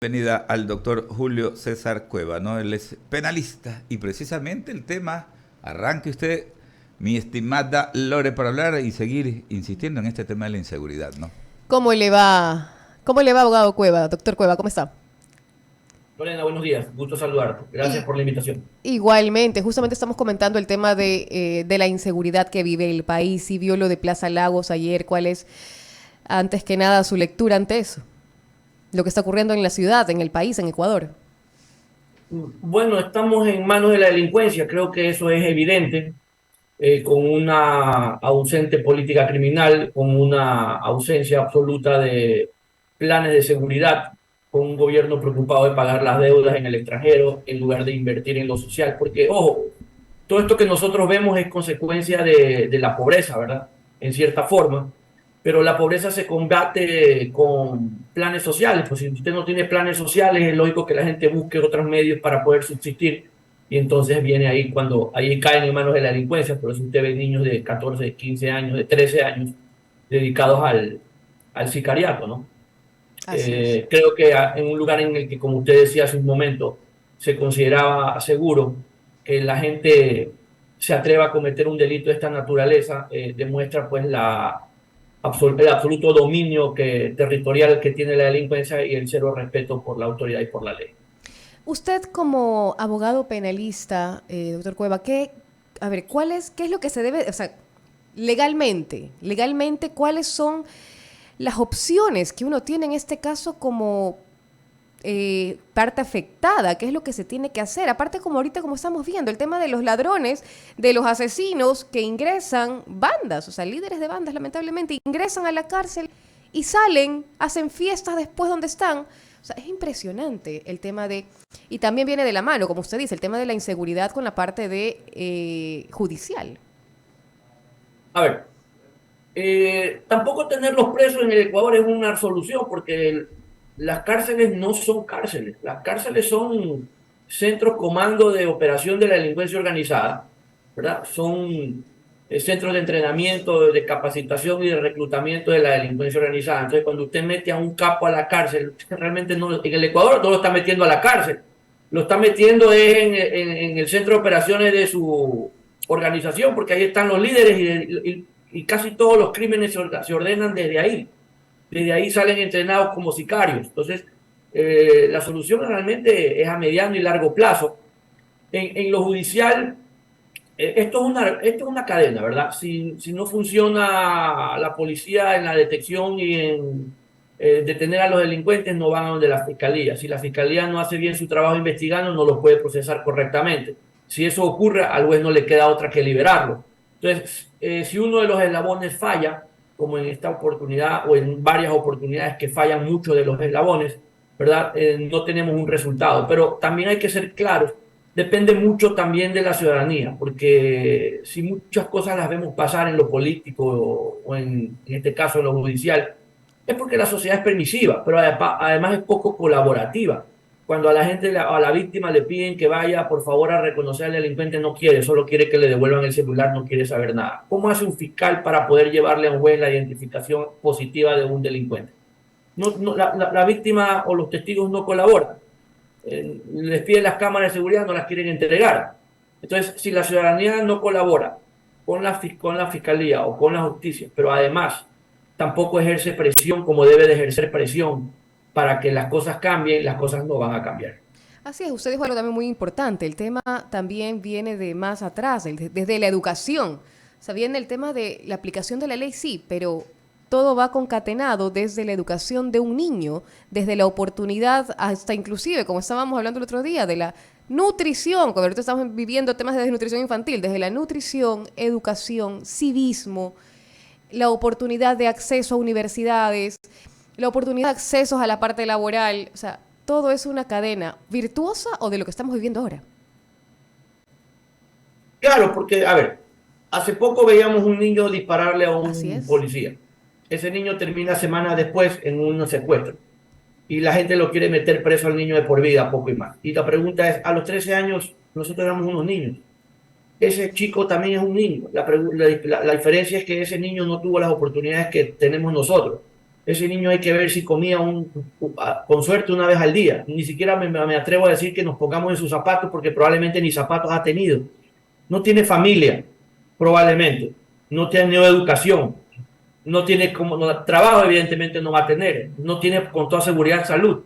Bienvenida al doctor Julio César Cueva, ¿no? Él es penalista y precisamente el tema, arranque usted, mi estimada Lore, para hablar y seguir insistiendo en este tema de la inseguridad, ¿no? ¿Cómo le va? ¿Cómo le va, abogado Cueva? Doctor Cueva, ¿cómo está? Lorena, buenos días. Gusto saludarte. Gracias Y por la invitación. igualmente, justamente estamos comentando el tema de la inseguridad que vive el país y vio lo de Plaza Lagos ayer. ¿Cuál es, antes que nada, su lectura ante eso? Lo que está ocurriendo en la ciudad, en el país, en Ecuador. Bueno, estamos en manos de la delincuencia. Creo que eso es evidente, con una ausente política criminal, con una ausencia absoluta de planes de seguridad, con un gobierno preocupado de pagar las deudas en el extranjero en lugar de invertir en lo social. Porque, ojo, todo esto que nosotros vemos es consecuencia de la pobreza, ¿verdad? En cierta forma, pero la pobreza se combate con planes sociales, pues si usted no tiene planes sociales, es lógico que la gente busque otros medios para poder subsistir, y entonces viene ahí cuando ahí caen en manos de la delincuencia. Por eso usted ve niños de 14, de 15 años, de 13 años dedicados al sicariato, ¿no? Así es. Creo que en un lugar en el que, como usted decía hace un momento, se consideraba seguro, que la gente se atreva a cometer un delito de esta naturaleza, demuestra pues el absoluto dominio territorial que tiene la delincuencia y el cero respeto por la autoridad y por la ley. Usted como abogado penalista, doctor Cueva, a ver, qué es lo que se debe, o sea, legalmente, cuáles son las opciones que uno tiene en este caso como parte afectada, qué es lo que se tiene que hacer? Aparte, como ahorita como estamos viendo, el tema de los ladrones, de los asesinos que ingresan, bandas, o sea, líderes de bandas lamentablemente, ingresan a la cárcel y salen, hacen fiestas después donde están. O sea, es impresionante el tema de... Y también viene de la mano, como usted dice, el tema de la inseguridad con la parte de judicial. A ver, tampoco tenerlos presos en el Ecuador es una solución, porque las cárceles no son cárceles. Las cárceles son centros comando de operación de la delincuencia organizada, ¿verdad? Son centros de entrenamiento, de capacitación y de reclutamiento de la delincuencia organizada. Entonces, cuando usted mete a un capo a la cárcel, realmente no, en el Ecuador no lo está metiendo a la cárcel, lo está metiendo en el centro de operaciones de su organización, porque ahí están los líderes y casi todos los crímenes se ordenan desde ahí. Desde ahí salen entrenados como sicarios. Entonces, la solución realmente es a mediano y largo plazo. En lo judicial, esto es una cadena, ¿verdad? Si no funciona la policía en la detección y en detener a los delincuentes, no van a donde la fiscalía. Si la fiscalía no hace bien su trabajo investigando, no los puede procesar correctamente. Si eso ocurre, al juez no le queda otra que liberarlo. Entonces, si uno de los eslabones falla, como en esta oportunidad o en varias oportunidades que fallan muchos de los eslabones, ¿verdad? No tenemos un resultado. Pero también hay que ser claros, depende mucho también de la ciudadanía, porque si muchas cosas las vemos pasar en lo político o en este caso en lo judicial, es porque la sociedad es permisiva, pero además es poco colaborativa. Cuando a la gente, a la víctima le piden que vaya por favor a reconocer al delincuente, no quiere, solo quiere que le devuelvan el celular, no quiere saber nada. ¿Cómo hace un fiscal para poder llevarle a un juez la identificación positiva de un delincuente? La víctima o los testigos no colaboran. Les piden las cámaras de seguridad, no las quieren entregar. Entonces, si la ciudadanía no colabora con la fiscalía o con la justicia, pero además tampoco ejerce presión como debe de ejercer presión para que las cosas cambien, las cosas no van a cambiar. Así es, usted dijo algo también muy importante. El tema también viene de más atrás, desde la educación. O sea, viene el tema de la aplicación de la ley, sí, pero todo va concatenado desde la educación de un niño, desde la oportunidad hasta inclusive, como estábamos hablando el otro día, de la nutrición, cuando ahorita estamos viviendo temas de desnutrición infantil, desde la nutrición, educación, civismo, la oportunidad de acceso a universidades, la oportunidad de acceso a la parte laboral. O sea, todo es una cadena virtuosa o de lo que estamos viviendo ahora. Claro, porque, a ver, hace poco veíamos un niño dispararle a Así un es. policía. Ese niño termina semanas después en un secuestro y la gente lo quiere meter preso al niño de por vida, poco y más. Y la pregunta es, a los 13 años nosotros éramos unos niños. Ese chico también es un niño. La diferencia es que ese niño no tuvo las oportunidades que tenemos nosotros. Ese niño hay que ver si comía con suerte una vez al día. Ni siquiera me atrevo a decir que nos pongamos en sus zapatos porque probablemente ni zapatos ha tenido. No tiene familia, probablemente. No tiene educación. No tiene trabajo, evidentemente no va a tener. No tiene con toda seguridad salud.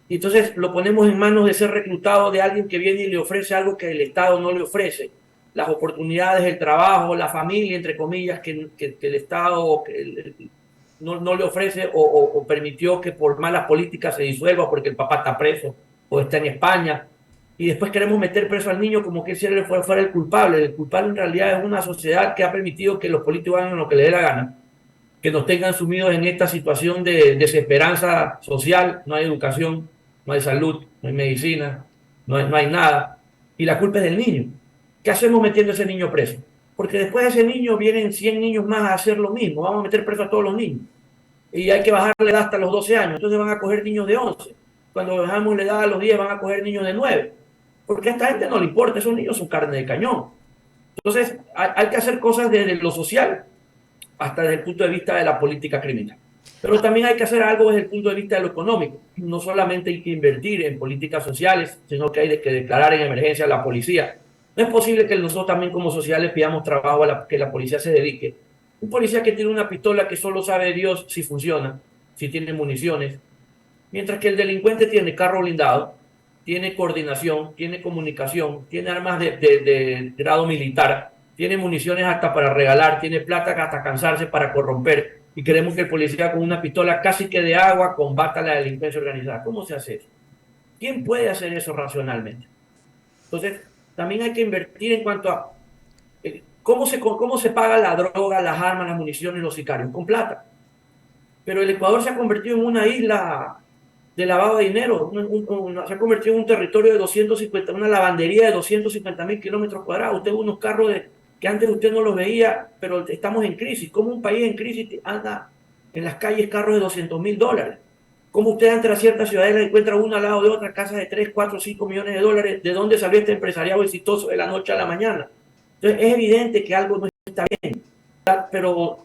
Y entonces lo ponemos en manos de ser reclutado de alguien que viene y le ofrece algo que el Estado no le ofrece. Las oportunidades, el trabajo, la familia, entre comillas, que el Estado no le ofrece o permitió que por malas políticas se disuelva porque el papá está preso o está en España. Y después queremos meter preso al niño como que él fuera el culpable. El culpable en realidad es una sociedad que ha permitido que los políticos hagan lo que les dé la gana, que nos tengan sumidos en esta situación de desesperanza social. No hay educación, no hay salud, no hay medicina, no hay nada. Y la culpa es del niño. ¿Qué hacemos metiendo a ese niño preso? Porque después de ese niño vienen 100 niños más a hacer lo mismo. Vamos a meter preso a todos los niños. Y hay que bajarle la edad hasta los 12 años. Entonces van a coger niños de 11. Cuando bajamos la edad a los 10 van a coger niños de 9. Porque a esta gente no le importa. Esos niños son carne de cañón. Entonces hay que hacer cosas desde lo social hasta desde el punto de vista de la política criminal. Pero también hay que hacer algo desde el punto de vista de lo económico. No solamente hay que invertir en políticas sociales, sino que hay que declarar en emergencia a la policía. No es posible que nosotros también como sociales pidamos trabajo a que la policía se dedique. Un policía que tiene una pistola que solo sabe Dios si funciona, si tiene municiones, mientras que el delincuente tiene carro blindado, tiene coordinación, tiene comunicación, tiene armas de grado militar, tiene municiones hasta para regalar, tiene plata hasta cansarse para corromper. Y queremos que el policía con una pistola casi que de agua combata la delincuencia organizada. ¿Cómo se hace eso? ¿Quién puede hacer eso racionalmente? Entonces, también hay que invertir en cuanto a cómo se paga la droga, las armas, las municiones, los sicarios. Con plata. Pero el Ecuador se ha convertido en una isla de lavado de dinero, se ha convertido en un territorio de 250, una lavandería de 250.000 kilómetros cuadrados. Usted ve unos carros que antes usted no los veía, pero estamos en crisis. ¿Cómo un país en crisis anda en las calles carros de $200.000? ¿Cómo usted entra a ciertas ciudades y encuentra una al lado de otra, casas de 3, 4, 5 millones de dólares? ¿De dónde salió este empresariado exitoso de la noche a la mañana? Entonces es evidente que algo no está bien, ¿verdad? Pero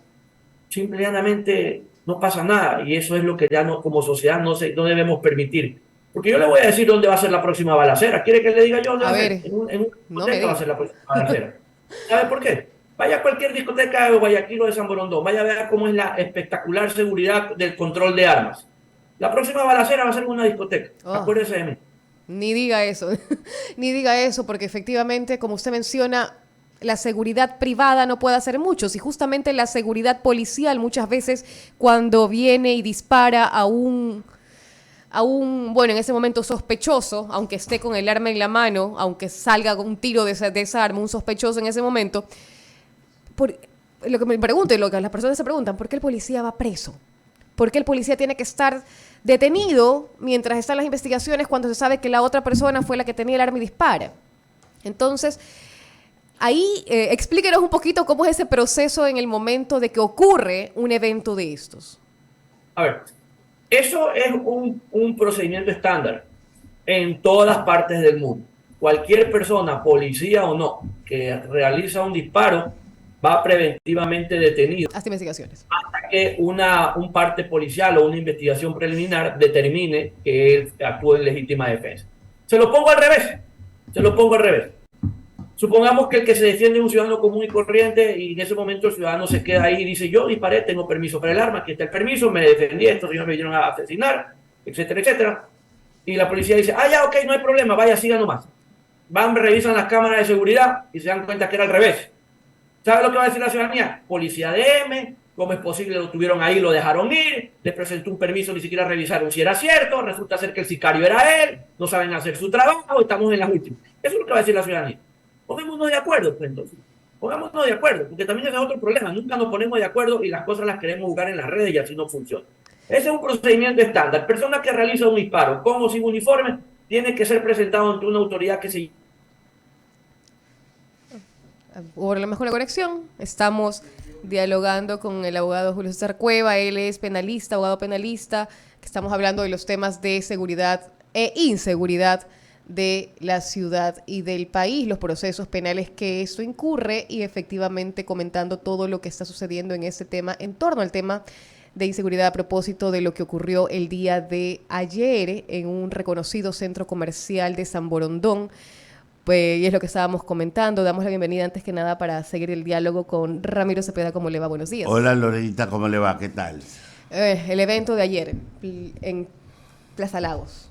simplemente no pasa nada, y eso es lo que ya no, como sociedad no debemos permitir. Porque yo le voy a decir dónde va a ser la próxima balacera. ¿Quiere que le diga yo dónde va a ser? En una discoteca va a ser la próxima balacera. ¿Sabe por qué? Vaya a cualquier discoteca de Guayaquil o de San Borondón, vaya a ver cómo es la espectacular seguridad del control de armas. La próxima balacera va a ser en una discoteca. Acuérdese de mí. Ni diga eso, ni diga eso, porque efectivamente, como usted menciona, la seguridad privada no puede hacer mucho. Si justamente la seguridad policial muchas veces cuando viene y dispara a un, bueno, en ese momento sospechoso, aunque esté con el arma en la mano, aunque salga un tiro de esa arma, un sospechoso en ese momento, lo que me pregunto y lo que las personas se preguntan, ¿por qué el policía va preso? ¿Por qué el policía tiene que estar detenido mientras están las investigaciones cuando se sabe que la otra persona fue la que tenía el arma y dispara? Entonces, ahí explíquenos un poquito cómo es ese proceso en el momento de que ocurre un evento de estos. A ver, eso es un procedimiento estándar en todas partes del mundo. Cualquier persona, policía o no, que realiza un disparo va preventivamente detenido hasta investigaciones, hasta que un parte policial o una investigación preliminar determine que él actúa en legítima defensa. Se lo pongo al revés. Supongamos que el que se defiende es un ciudadano común y corriente y en ese momento el ciudadano se queda ahí y dice: yo disparé, tengo permiso para el arma, aquí está el permiso, me defendí, estos señores me vinieron a asesinar, etcétera, etcétera. Y la policía dice: ya, ok, no hay problema, vaya, siga nomás. Van, revisan las cámaras de seguridad y se dan cuenta que era al revés. ¿Sabe lo que va a decir la ciudadanía? Policía de M, ¿cómo es posible? Lo tuvieron ahí, lo dejaron ir, les presentó un permiso, ni siquiera revisaron si era cierto, resulta ser que el sicario era él, no saben hacer su trabajo, estamos en las últimas. Eso es lo que va a decir la ciudadanía. Pongámonos de acuerdo, pues entonces. Pongámonos de acuerdo, porque también ese es otro problema. Nunca nos ponemos de acuerdo y las cosas las queremos jugar en las redes y así no funciona. Ese es un procedimiento estándar. Persona que realiza un disparo con o sin uniforme tiene que ser presentado ante una autoridad que se... Hubo problemas con la conexión. Estamos dialogando con el abogado Julio César Cueva. Él es penalista, abogado penalista. Estamos hablando de los temas de seguridad e inseguridad de la ciudad y del país, los procesos penales que esto incurre y efectivamente comentando todo lo que está sucediendo en ese tema, en torno al tema de inseguridad a propósito de lo que ocurrió el día de ayer en un reconocido centro comercial de San Borondón. Pues, y es lo que estábamos comentando. Damos la bienvenida antes que nada para seguir el diálogo con Ramiro Cepeda. ¿Cómo le va? Buenos días. Hola Lorenita, ¿cómo le va? ¿Qué tal? El evento de ayer en Plaza Lagos.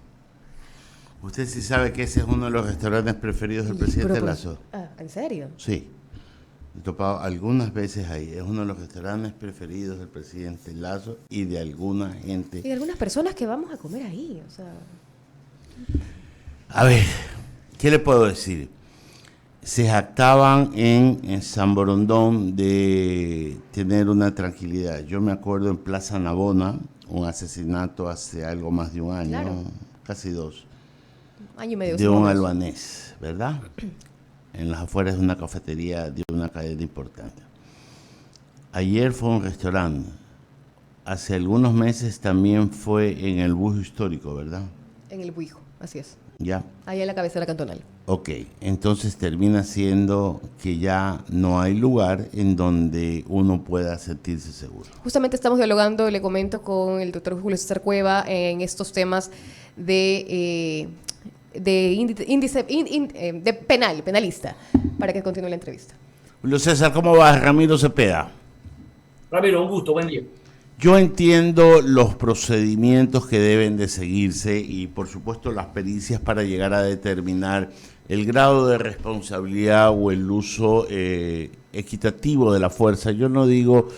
Usted sí sabe que ese es uno de los restaurantes preferidos del presidente Lazo. ¿En serio? Sí, he topado algunas veces ahí. Es uno de los restaurantes preferidos del presidente Lazo y de alguna gente. Y de algunas personas que vamos a comer ahí, o sea. A ver, ¿qué le puedo decir? Se jactaban en San Borondón de tener una tranquilidad. Yo me acuerdo en Plaza Navona, un asesinato hace algo más de un año, claro, casi 2, año y medio, de un albanés, ¿verdad? En las afueras de una cafetería de una cadena importante. Ayer fue un restaurante. Hace algunos meses también fue en el Bujo Histórico, ¿verdad? En el Buijo, así es. Ya. Ahí en la cabecera cantonal. Ok, entonces termina siendo que ya no hay lugar en donde uno pueda sentirse seguro. Justamente estamos dialogando, le comento, con el doctor Julio César Cueva en estos temas de penalista, para que continúe la entrevista. Julio César, ¿cómo va? Ramiro Cepeda. Ramiro, un gusto, buen día. Yo entiendo los procedimientos que deben de seguirse y por supuesto las pericias para llegar a determinar el grado de responsabilidad o el uso equitativo de la fuerza. Yo no digo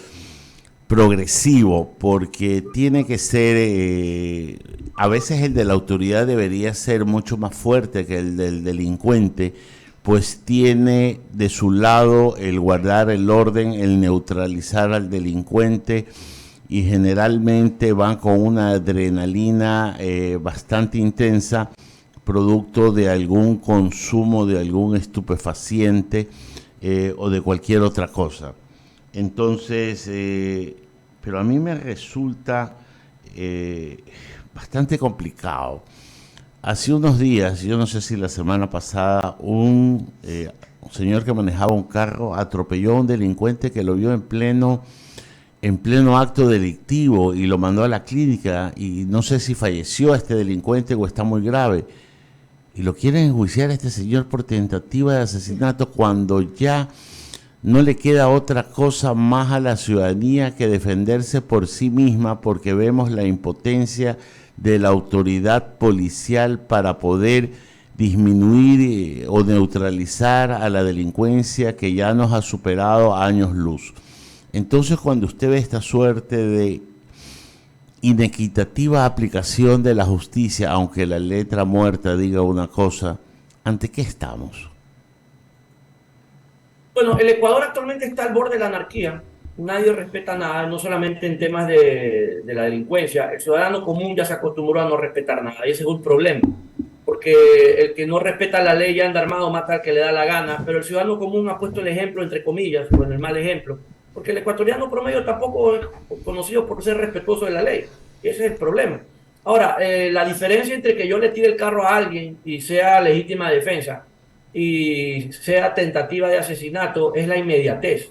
progresivo porque tiene que ser, a veces el de la autoridad debería ser mucho más fuerte que el del delincuente, pues tiene de su lado el guardar el orden, el neutralizar al delincuente, y generalmente van con una adrenalina bastante intensa, producto de algún consumo de algún estupefaciente o de cualquier otra cosa. Entonces, pero a mí me resulta bastante complicado. Hace unos días, yo no sé si la semana pasada, un señor que manejaba un carro atropelló a un delincuente que lo vio en pleno acto delictivo y lo mandó a la clínica, y no sé si falleció este delincuente o está muy grave, y lo quieren enjuiciar a este señor por tentativa de asesinato cuando ya no le queda otra cosa más a la ciudadanía que defenderse por sí misma, porque vemos la impotencia de la autoridad policial para poder disminuir o neutralizar a la delincuencia que ya nos ha superado a años luz. Entonces, cuando usted ve esta suerte de inequitativa aplicación de la justicia, aunque la letra muerta diga una cosa, ¿ante qué estamos? Bueno, el Ecuador actualmente está al borde de la anarquía. Nadie respeta nada, no solamente en temas de la delincuencia. El ciudadano común ya se acostumbró a no respetar nada, y ese es un problema. Porque el que no respeta la ley ya anda armado, mata al que le da la gana, pero el ciudadano común ha puesto el ejemplo, entre comillas, o en el mal ejemplo, porque el ecuatoriano promedio tampoco es conocido por ser respetuoso de la ley. Y ese es el problema. Ahora, la diferencia entre que yo le tire el carro a alguien y sea legítima defensa y sea tentativa de asesinato es la inmediatez.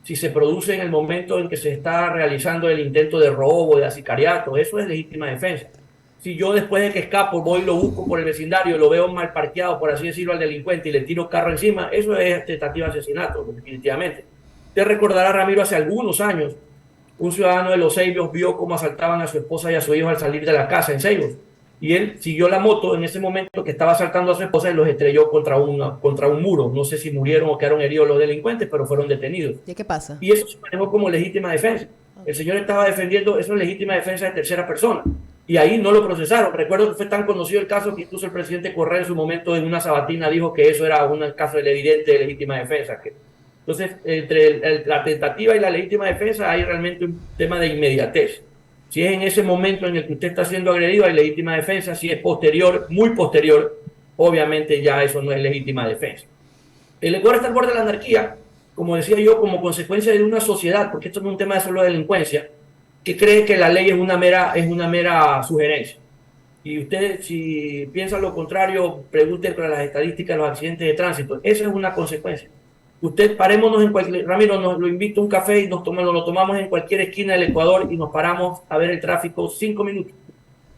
Si se produce en el momento en que se está realizando el intento de robo, de sicariato, eso es legítima defensa. Si yo después de que escapo voy y lo busco por el vecindario, lo veo mal parqueado, por así decirlo, al delincuente y le tiro carro encima, eso es tentativa de asesinato, definitivamente. Usted recordará, Ramiro, hace algunos años, un ciudadano de Los Ceibos vio cómo asaltaban a su esposa y a su hijo al salir de la casa en Ceibos. Y él siguió la moto en ese momento que estaba asaltando a su esposa y los estrelló contra un muro. No sé si murieron o quedaron heridos los delincuentes, pero fueron detenidos. ¿Y qué pasa? Y eso se manejó como legítima defensa. El señor estaba defendiendo, eso es legítima defensa de tercera persona. Y ahí no lo procesaron. Recuerdo que fue tan conocido el caso que incluso el presidente Correa en su momento en una sabatina dijo que eso era un caso evidente de legítima defensa. Entonces, entre la tentativa y la legítima defensa hay realmente un tema de inmediatez. Si es en ese momento en el que usted está siendo agredido, hay legítima defensa. Si es posterior, muy posterior, obviamente ya eso no es legítima defensa. El Ecuador está al borde de la anarquía, como decía yo, como consecuencia de una sociedad, porque esto no es un tema de solo delincuencia, que cree que la ley es una mera sugerencia. Y usted, si piensa lo contrario, pregunte para las estadísticas de los accidentes de tránsito. Eso es una consecuencia. Usted parémonos en cualquier, Ramiro nos lo invito a un café y lo tomamos en cualquier esquina del Ecuador y nos paramos a ver el tráfico 5 minutos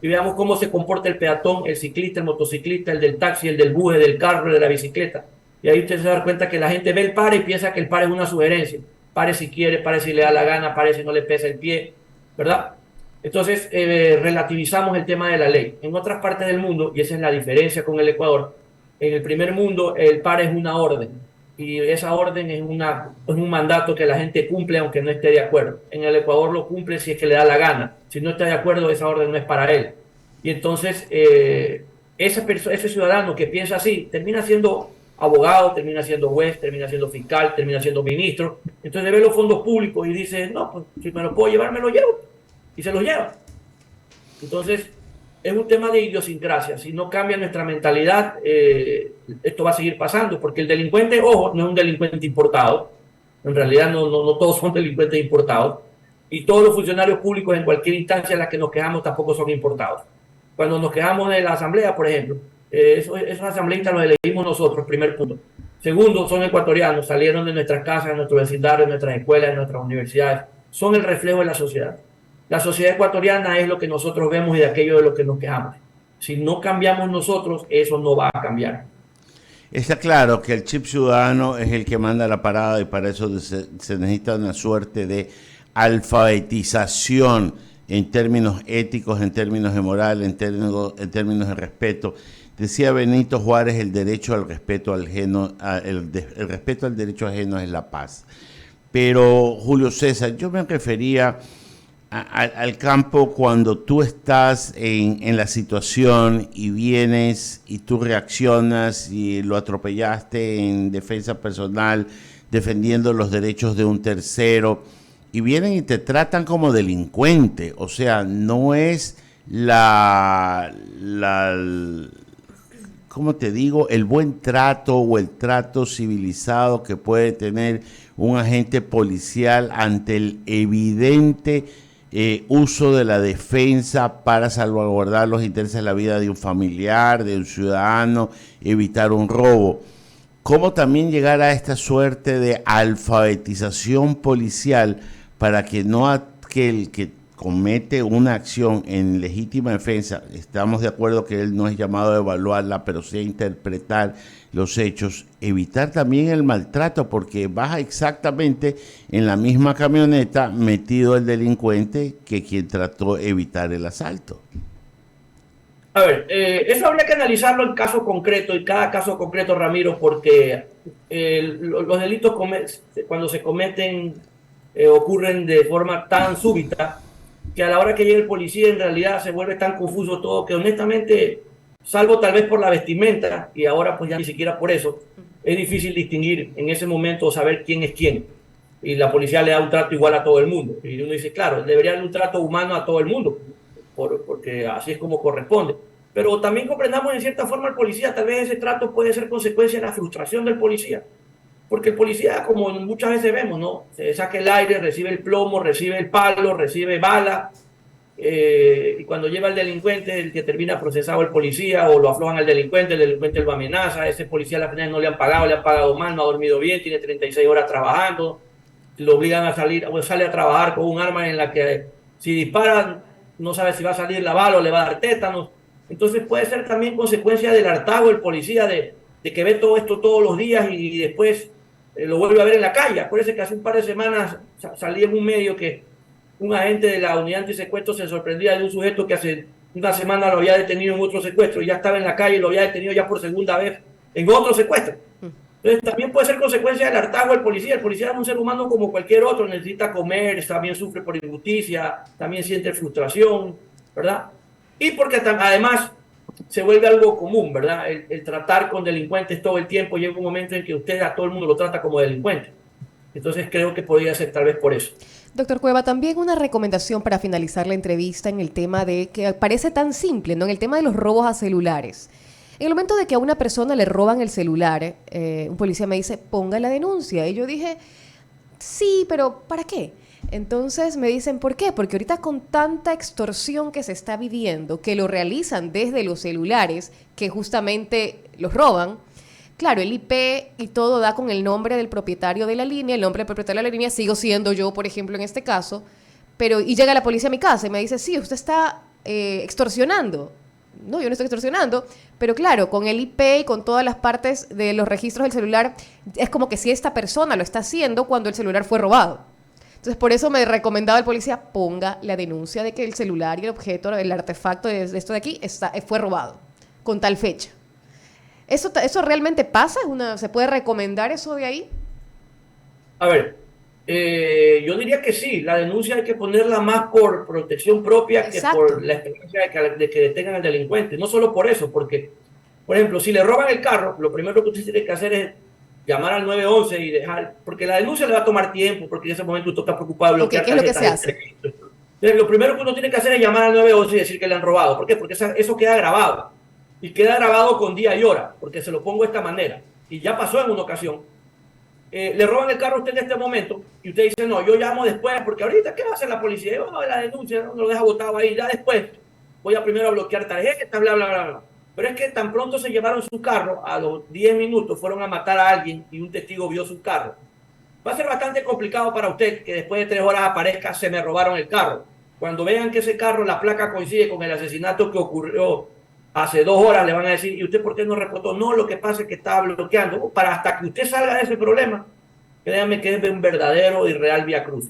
y veamos cómo se comporta el peatón, el ciclista, el motociclista, el del taxi, el del bus, el del carro, el de la bicicleta. Y ahí usted se da cuenta que la gente ve el pare y piensa que el pare es una sugerencia. Pare si quiere, pare si le da la gana, pare si no le pesa el pie, ¿verdad? Entonces relativizamos el tema de la ley. En otras partes del mundo, y esa es la diferencia con el Ecuador, en el primer mundo el pare es una orden y esa orden es un mandato que la gente cumple aunque no esté de acuerdo. En el Ecuador lo cumple si es que le da la gana. Si no está de acuerdo, esa orden no es para él. Y entonces ese ciudadano que piensa así termina siendo abogado, termina siendo juez, termina siendo fiscal, termina siendo ministro. Entonces ve los fondos públicos y dice, no, pues si me lo puedo llevar, me lo llevo. Y se los lleva. Entonces es un tema de idiosincrasia. Si no cambia nuestra mentalidad, esto va a seguir pasando, porque el delincuente, ojo, no es un delincuente importado. En realidad no todos son delincuentes importados. Y todos los funcionarios públicos en cualquier instancia en la que nos quejamos tampoco son importados. Cuando nos quejamos de la asamblea, por ejemplo, esos asambleístas los elegimos nosotros, primer punto. Segundo, son ecuatorianos, salieron de nuestras casas, de nuestro vecindario, de nuestras escuelas, de nuestras universidades. Son el reflejo de la sociedad. La sociedad ecuatoriana es lo que nosotros vemos y de aquello de lo que nos quejamos. Si no cambiamos nosotros, eso no va a cambiar. Está claro que el chip ciudadano es el que manda la parada y para eso se necesita una suerte de alfabetización en términos éticos, en términos de moral, en términos de respeto. Decía Benito Juárez, el derecho al respeto ajeno, el respeto al derecho ajeno es la paz. Pero, Julio César, yo me refería al campo cuando tú estás en la situación y vienes y tú reaccionas y lo atropellaste en defensa personal, defendiendo los derechos de un tercero, y vienen y te tratan como delincuente. O sea, no es ¿cómo te digo? El buen trato o el trato civilizado que puede tener un agente policial ante el evidente uso de la defensa para salvaguardar los intereses de la vida de un familiar, de un ciudadano, evitar un robo. ¿Cómo también llegar a esta suerte de alfabetización policial para que no aquel que comete una acción en legítima defensa, estamos de acuerdo que él no es llamado a evaluarla, pero sí a interpretar los hechos, evitar también el maltrato, porque baja exactamente en la misma camioneta metido el delincuente que quien trató de evitar el asalto? A ver, eso habría que analizarlo en caso concreto, y cada caso concreto, Ramiro, porque los delitos cuando se cometen ocurren de forma tan súbita que a la hora que llegue el policía en realidad se vuelve tan confuso todo que honestamente, salvo tal vez por la vestimenta, y ahora pues ya ni siquiera por eso, es difícil distinguir en ese momento o saber quién es quién. Y la policía le da un trato igual a todo el mundo. Y uno dice, claro, debería dar un trato humano a todo el mundo, porque así es como corresponde. Pero también comprendamos en cierta forma al policía, tal vez ese trato puede ser consecuencia de la frustración del policía. Porque el policía, como muchas veces vemos, ¿no? Se saca el aire, recibe el plomo, recibe el palo, recibe bala, y cuando lleva al delincuente, el que termina procesado el policía, o lo aflojan al delincuente, el delincuente lo amenaza, ese policía a la final no le han pagado mal, no ha dormido bien, tiene 36 horas trabajando, lo obligan a salir, o sale a trabajar con un arma en la que si disparan, no sabe si va a salir la bala o le va a dar tétanos. Entonces puede ser también consecuencia del hartazgo del policía de que ve todo esto todos los días y después lo vuelve a ver en la calle. Acuérdense que hace un par de semanas salí en un medio que un agente de la unidad antisecuestro se sorprendía de un sujeto que hace una semana lo había detenido en otro secuestro y ya estaba en la calle y lo había detenido ya por segunda vez en otro secuestro. Entonces también puede ser consecuencia del hartazgo del policía. El policía es un ser humano como cualquier otro, necesita comer, también sufre por injusticia, también siente frustración, ¿verdad? Y porque además se vuelve algo común, ¿verdad? El tratar con delincuentes todo el tiempo, llega un momento en que usted a todo el mundo lo trata como delincuente. Entonces creo que podría ser tal vez por eso. Doctor Cueva, también una recomendación para finalizar la entrevista en el tema de que parece tan simple, ¿no? En el tema de los robos a celulares. En el momento de que a una persona le roban el celular, un policía me dice, ponga la denuncia. Y yo dije, sí, pero ¿para qué? Entonces me dicen, ¿por qué? Porque ahorita con tanta extorsión que se está viviendo, que lo realizan desde los celulares, que justamente los roban, Claro, el IP y todo da con el nombre del propietario de la línea, el nombre del propietario de la línea sigo siendo yo, por ejemplo, en este caso, pero y llega la policía a mi casa y me dice, sí, usted está extorsionando. No, yo no estoy extorsionando, pero claro, con el IP y con todas las partes de los registros del celular, es como que si esta persona lo está haciendo cuando el celular fue robado. Entonces, por eso me recomendaba el policía, ponga la denuncia de que el celular y el objeto, el artefacto de esto de aquí fue robado, con tal fecha. ¿Eso realmente pasa? ¿Se puede recomendar eso de ahí? A ver, yo diría que sí, la denuncia hay que ponerla más por protección propia Exacto. que por la esperanza de que detengan al delincuente. No solo por eso, porque, por ejemplo, si le roban el carro, lo primero que usted tiene que hacer es llamar al 911 y dejar, porque la denuncia le va a tomar tiempo, porque en ese momento usted está preocupado de bloquear ¿Qué es lo que se hace? Entonces, lo primero que uno tiene que hacer es llamar al 911 y decir que le han robado. ¿Por qué? Porque eso queda grabado. Y queda grabado con día y hora, porque se lo pongo de esta manera. Y ya pasó en una ocasión. Le roban el carro a usted en este momento y usted dice, no, yo llamo después, porque ahorita, ¿qué va a hacer la policía? La denuncia, no lo deja botado ahí, ya después voy a primero a bloquear tarjetas, bla, bla, bla, bla. Pero es que tan pronto se llevaron su carro, a los 10 minutos fueron a matar a alguien y un testigo vio su carro. Va a ser bastante complicado para usted que después de 3 horas aparezca, se me robaron el carro. Cuando vean que ese carro, la placa coincide con el asesinato que ocurrió hace 2 horas, le van a decir, ¿y usted por qué no reportó? No, lo que pasa es que estaba bloqueando. Para hasta que usted salga de ese problema, créanme que es un verdadero y real viacruz.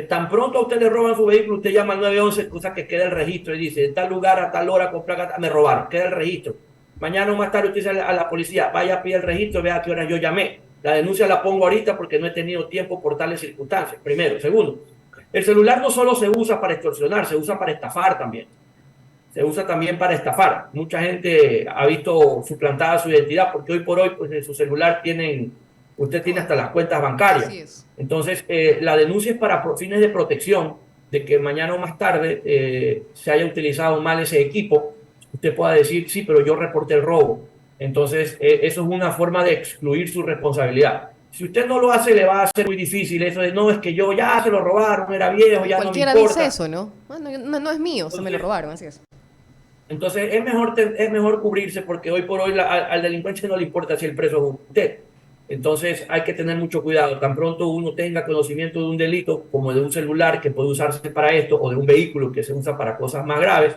Tan pronto a usted le roban su vehículo, usted llama al 911, cosa que queda el registro y dice, en tal lugar, a tal hora, con placa, me robaron, queda el registro. Mañana o más tarde usted sale a la policía, vaya a pedir el registro, vea a qué hora yo llamé. La denuncia la pongo ahorita porque no he tenido tiempo por tales circunstancias. Primero. Segundo, el celular no solo se usa para extorsionar, se usa para estafar también. Se usa también para estafar. Mucha gente ha visto suplantada su identidad porque hoy por hoy, pues en su celular usted tiene hasta las cuentas bancarias. Así es. Entonces, la denuncia es para fines de protección, de que mañana o más tarde se haya utilizado mal ese equipo. Usted pueda decir, sí, pero yo reporté el robo. Entonces, eso es una forma de excluir su responsabilidad. Si usted no lo hace, le va a ser muy difícil eso de, no, es que yo ya se lo robaron, era viejo, ya Cualquiera no me importa. dice eso, ¿no? Bueno, no es mío, se me lo robaron, así es. Entonces, es mejor cubrirse porque hoy por hoy al delincuente no le importa si el preso es usted. Entonces, hay que tener mucho cuidado. Tan pronto uno tenga conocimiento de un delito, como de un celular que puede usarse para esto, o de un vehículo que se usa para cosas más graves,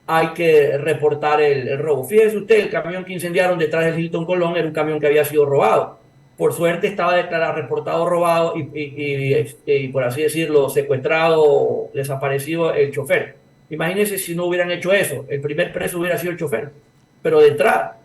hay que reportar el robo. Fíjese usted, el camión que incendiaron detrás del Hilton Colón era un camión que había sido robado. Por suerte estaba declarado, reportado robado y por así decirlo, secuestrado, desaparecido el chofer. Imagínense si no hubieran hecho eso. El primer preso hubiera sido el chofer, pero de entrada.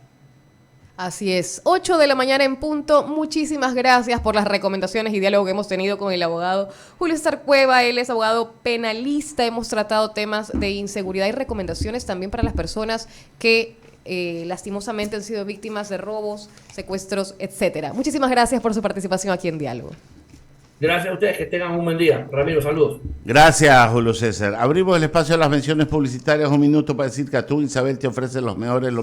Así es, 8 de la mañana en punto. Muchísimas gracias por las recomendaciones y diálogo que hemos tenido con el abogado Julio César Cueva. Él es abogado penalista. Hemos tratado temas de inseguridad y recomendaciones también para las personas que lastimosamente han sido víctimas de robos, secuestros, etcétera. Muchísimas gracias por su participación aquí en Diálogo. Gracias a ustedes, que tengan un buen día. Ramiro, saludos. Gracias, Julio César. Abrimos el espacio a las menciones publicitarias. Un minuto para decir que Atún Isabel te ofrece los mejores